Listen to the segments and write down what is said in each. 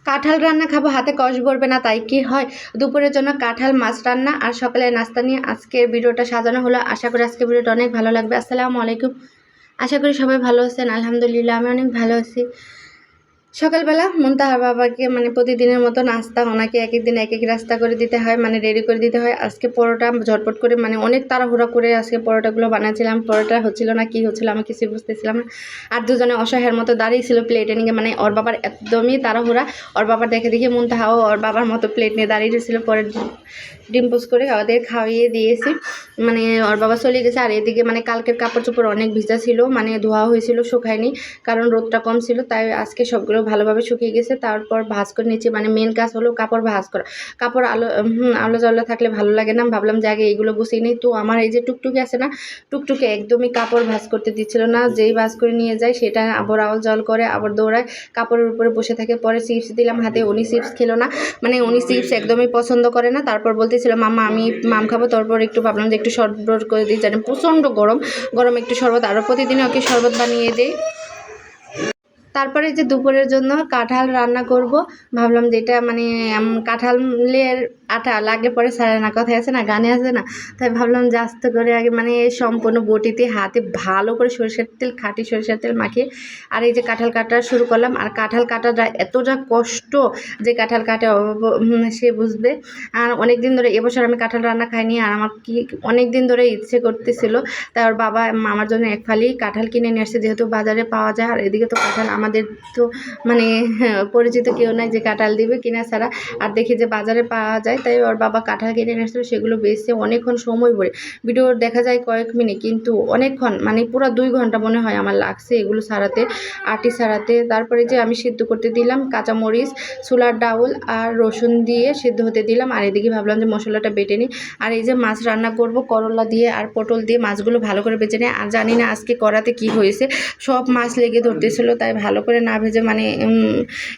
কাঁঠাল রান্না খাবো, হাতে কষ ভরবে না, তাই কি হয়? দুপুরের জন্য কাঁঠাল মাছ রান্না আর সকালে নাস্তা নিয়ে আজকের ভিডিওটা সাজানো হলো। আশা করি আজকের ভিডিওটা অনেক ভালো লাগবে। আসসালামু আলাইকুম। আশা করি সবাই ভালো আছেন। আলহামদুলিল্লাহ আমি অনেক ভালো আছি। সকালবেলা মুনতাহার বাবাকে প্রতিদিনের মতো নাস্তা ওনাকে এক এক দিন এক এক রাস্তা করে দিতে হয়, রেডি করে দিতে হয়। আজকে পরোটা ঝটপট করে অনেক তাড়াহুড়া করে আজকে পরোটাগুলো বানাচ্ছিলাম। পরোটা হচ্ছিল না, কি হচ্ছিল আমি কিছুই বুঝতেছিলাম না। আর দুজনে অসহায়ের মতো দাঁড়িয়েছিল প্লেটে নিয়ে, ওর বাবার একদমই তাড়াহুড়া। ওর বাবার দেখে দেখে মুনতাহাও ওর বাবার মতো প্লেট নিয়ে দাঁড়িয়ে ছিল। পরে ডিম পোস্ট করে ওদের খাওয়িয়ে দিয়েছি, ওর বাবা চলে গেছে। আর এদিকে কালকের কাপড় চোপড় অনেক ভিজা ছিল, ধোয়া হয়েছিল, শুকায়নি কারণ রোদটা কম ছিল, তাই আজকে সবগুলো ভালোভাবে শুকিয়ে গেছে। তারপর ভাঁজ করে নিচ্ছি, মেন কাজ হলো কাপড় ভাঁজ করা। কাপড় আলো জ্বালা থাকলে ভালো লাগে না, ভাবলাম যে আগে এইগুলো গুছিয়ে নিই। তো আমার এই যে টুকটুকি আছে না, টুকটুকি একদমই কাপড় ভাঁজ করতে দিচ্ছিল না। যেই ভাঁজ করে নিয়ে যায় সেটা আবার আওয়াল জল করে, আবার দৌড়ায়, কাপড়ের উপরে বসে থাকে। পরে চিপস দিলাম হাতে, উনি চিপস খেলো না, উনি চিপস একদমই পছন্দ করে না। তারপর বলতেছিল মাম্মা আমি মাম খাবো। তারপর একটু ভাবলাম যে একটু শরবত করে দিই, জানি প্রচণ্ড গরম একটু শরবত, আরও প্রতিদিনে ওকে শরবত বানিয়ে দিই। তারপরে যে দুপুরের জন্য কাঁঠাল রান্না করব, ভাবলাম যে এটা কাঁঠালের আটা লাগলে পরে সারে না, কথায় আছে না, গানে আছে না, তাই ভাবলাম যে আস্তে করে আগে সম্পূর্ণ বটিতে হাতে ভালো করে সরিষার তেল, খাঁটি সরিষার তেল মাখিয়ে আর এই যে কাঁঠাল কাটা শুরু করলাম। আর কাঁঠাল কাটাটা এতটা কষ্ট, যে কাঁঠাল কাটা সে বুঝবে। আর অনেক দিন ধরে, এবছর আমি কাঁঠাল রান্না খাইনি, আর আমার কি অনেক দিন ধরে ইচ্ছে করতেছিল, তাই ওর বাবা আমার জন্য এক ফালি কাঁঠাল কিনে নিয়ে আসছে, যেহেতু বাজারে পাওয়া যায়। আর এদিকে তো কাঁঠাল আমাদের তো পরিচিত কেউ নাই যে কাঁঠাল দিবে কিনা ছাড়া, আর দেখি যে বাজারে পাওয়া যায়, তাই ওর বাবা কাঁঠাল কিনে নিয়ে আসছিল। সেগুলো বেচছে অনেকক্ষণ সময় পরে, ভিডিও দেখা যায় কয়েক মিনিট, কিন্তু অনেকক্ষণ পুরো 2 ঘন্টা মনে হয় আমার লাগছে এগুলো ছাড়াতে, আটি ছাড়াতে। তারপরে যে আমি সিদ্ধ করতে দিলাম কাঁচামরিচ, ছোলার ডাউল আর রসুন দিয়ে সিদ্ধ হতে দিলাম। আর এদিকে ভাবলাম যে মশলাটা বেটে নিই। আর এই যে মাছ রান্না করব করলা দিয়ে আর পটল দিয়ে, মাছগুলো ভালো করে বেছে নিই। আর জানি না আজকে কড়াতে কি হয়েছে, সব মাছ লেগে ধরতেছিল, তাই ভালো করে না ভেজে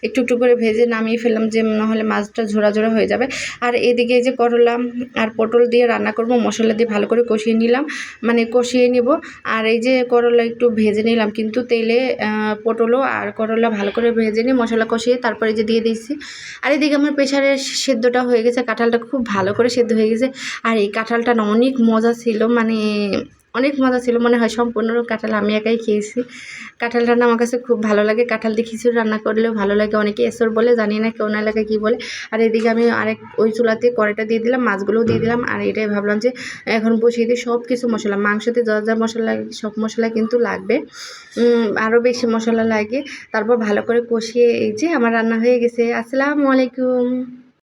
একটু একটু করে ভেজে নামিয়ে ফেললাম, যে নাহলে মাছটা ঝোড়া ঝোড়া হয়ে যাবে। আর এদিকে এই যে করলা আর পটল দিয়ে রান্না করব, মশলা দিয়ে ভালো করে কষিয়ে নিলাম, কষিয়ে নিব। আর এই যে করলা একটু ভেজে নিলাম, কিন্তু তেলে পটলও আর করলা ভালো করে ভেজে নিয়ে মশলা কষিয়ে তারপরে যে দিয়ে দিচ্ছি। আর এদিকে আমার প্রেশারের সেদ্ধটা হয়ে গেছে, কাঁঠালটা খুব ভালো করে সেদ্ধ হয়ে গেছে। আর এই কাঁঠালটা না অনেক মজা ছিল, অনেক মজা ছিল, মনে হয় সম্পূর্ণ কাঁঠাল আমি একাই খেয়েছি। কাঁঠাল রান্না আমার কাছে খুব ভালো লাগে, কাঁঠাল দিয়ে খিচুড়ি রান্না করলেও ভালো লাগে, অনেকে এসর বলে, জানি না কেউ না লাগে কী বলে। আর এদিকে আমি ওই চুলাতে কড়াইটা দিয়ে দিলাম, মাছগুলোও দিয়ে দিলাম। আর এটাই ভাবলাম যে এখন বসিয়ে দিই সব কিছু মশলা, মাংসতে যা যা মশলা লাগে সব মশলা কিন্তু লাগবে, আরও বেশি মশলা লাগে। তারপর ভালো করে কষিয়ে এই যে আমার রান্না হয়ে গেছে। আসসালামু আলাইকুম।